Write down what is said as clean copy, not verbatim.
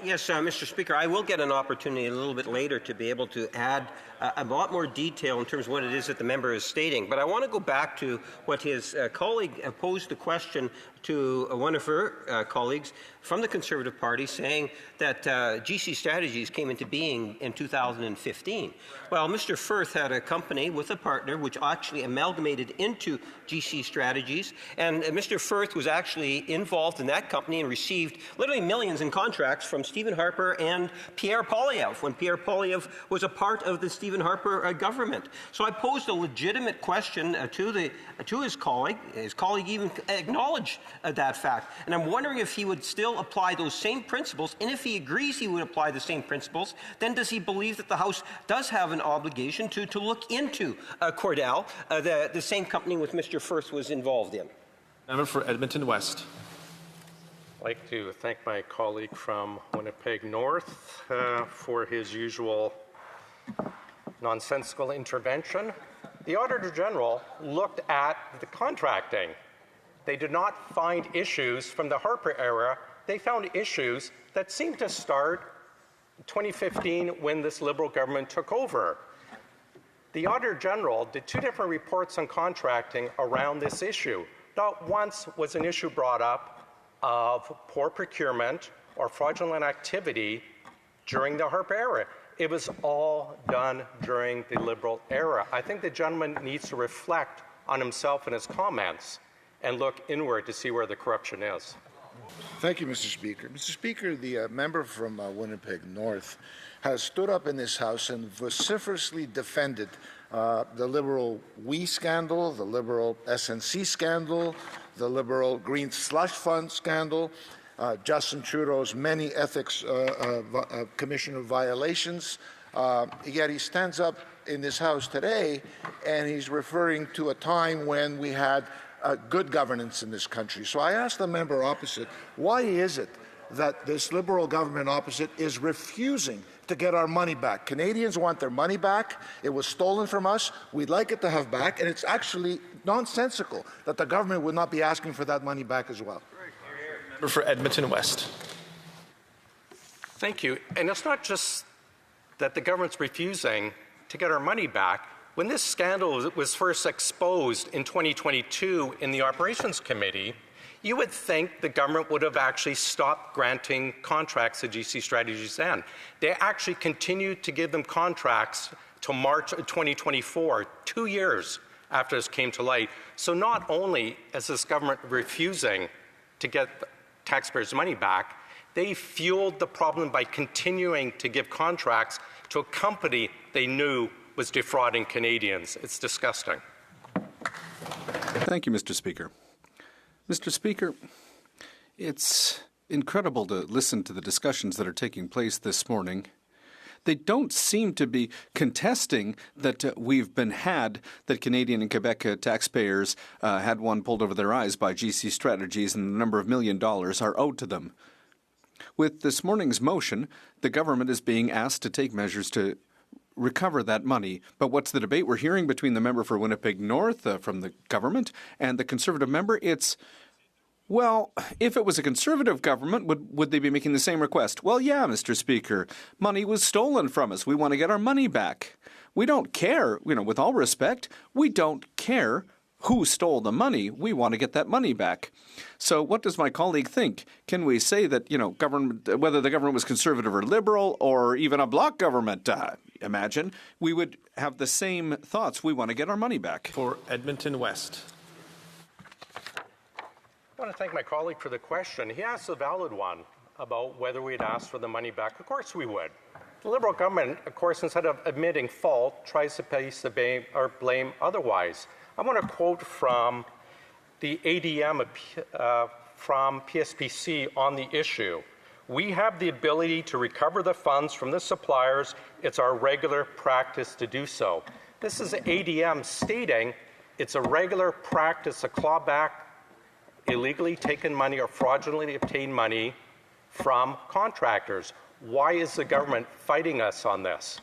Yes, Mr. Speaker, I will get an opportunity a little bit later to be able to add a lot more detail in terms of what it is that the member is stating. But I want to go back to what his colleague posed a question to one of her colleagues from the Conservative Party saying that GC Strategies came into being in 2015. Well, Mr. Firth had a company with a partner which actually amalgamated into GC Strategies, and Mr. Firth was actually involved in that company and received literally millions in contracts from Stephen Harper and Pierre Poilievre when Pierre Poilievre was a part of the Stephen Harper government. So I posed a legitimate question to his colleague. His colleague even acknowledged that fact. And I'm wondering if he would still apply those same principles, and if he agrees he would apply the same principles, then does he believe that the House does have an obligation to look into Cordell, the same company with Mr. Firth was involved in? Member for Edmonton West. I'd like to thank my colleague from Winnipeg North for his usual nonsensical intervention. The Auditor General looked at the contracting. They did not find issues from the Harper era. They found issues that seemed to start in 2015 when this Liberal government took over. The Auditor General did 2 different reports on contracting around this issue. Not once was an issue brought up of poor procurement or fraudulent activity during the Harper era. It was all done during the Liberal era. I think the gentleman needs to reflect on himself and his comments and look inward to see where the corruption is. Thank you, Mr. Speaker. Mr. Speaker, the member from Winnipeg North has stood up in this House and vociferously defended the Liberal WE scandal, the Liberal SNC scandal, the Liberal Green Slush Fund scandal, Justin Trudeau's many ethics commissioner violations. Yet he stands up in this House today and he's referring to a time when we had good governance in this country. So I ask the member opposite, why is it that this Liberal government opposite is refusing to get our money back? Canadians want their money back. It was stolen from us. We'd like it to have back, and it's actually nonsensical that the government would not be asking for that money back as well. Member for Edmonton West. Thank you. And it's not just that the government's refusing to get our money back. When this scandal was first exposed in 2022 in the Operations Committee, you would think the government would have actually stopped granting contracts to GC Strategies then. They actually continued to give them contracts to March of 2024, 2 years after this came to light. So not only is this government refusing to get taxpayers' money back, they fueled the problem by continuing to give contracts to a company they knew was defrauding Canadians. It's disgusting. Thank you, Mr. Speaker. Mr. Speaker, it's incredible to listen to the discussions that are taking place this morning. They don't seem to be contesting that we've been had, that Canadian and Quebec taxpayers had one pulled over their eyes by GC Strategies, and the number of $1 million are owed to them. With this morning's motion, the government is being asked to take measures to recover that money. But what's the debate we're hearing between the member for Winnipeg North from the government and the Conservative member? It's, well, if it was a Conservative government, would they be making the same request? Well, yeah, Mr. Speaker, money was stolen from us. We want to get our money back. We don't care, with all respect, we don't care who stole the money. We want to get that money back. So what does my colleague think? Can we say that, government, whether the government was Conservative or Liberal or even a bloc government, imagine, we would have the same thoughts. We want to get our money back. For Edmonton West. I want to thank my colleague for the question. He asked a valid one about whether we'd ask for the money back. Of course we would. The Liberal government, of course, instead of admitting fault, tries to place the blame otherwise. I want to quote from the ADM from PSPC on the issue. We have the ability to recover the funds from the suppliers. It's our regular practice to do so. This is ADM stating it's a regular practice to claw back illegally taken money or fraudulently obtained money from contractors. Why is the government fighting us on this?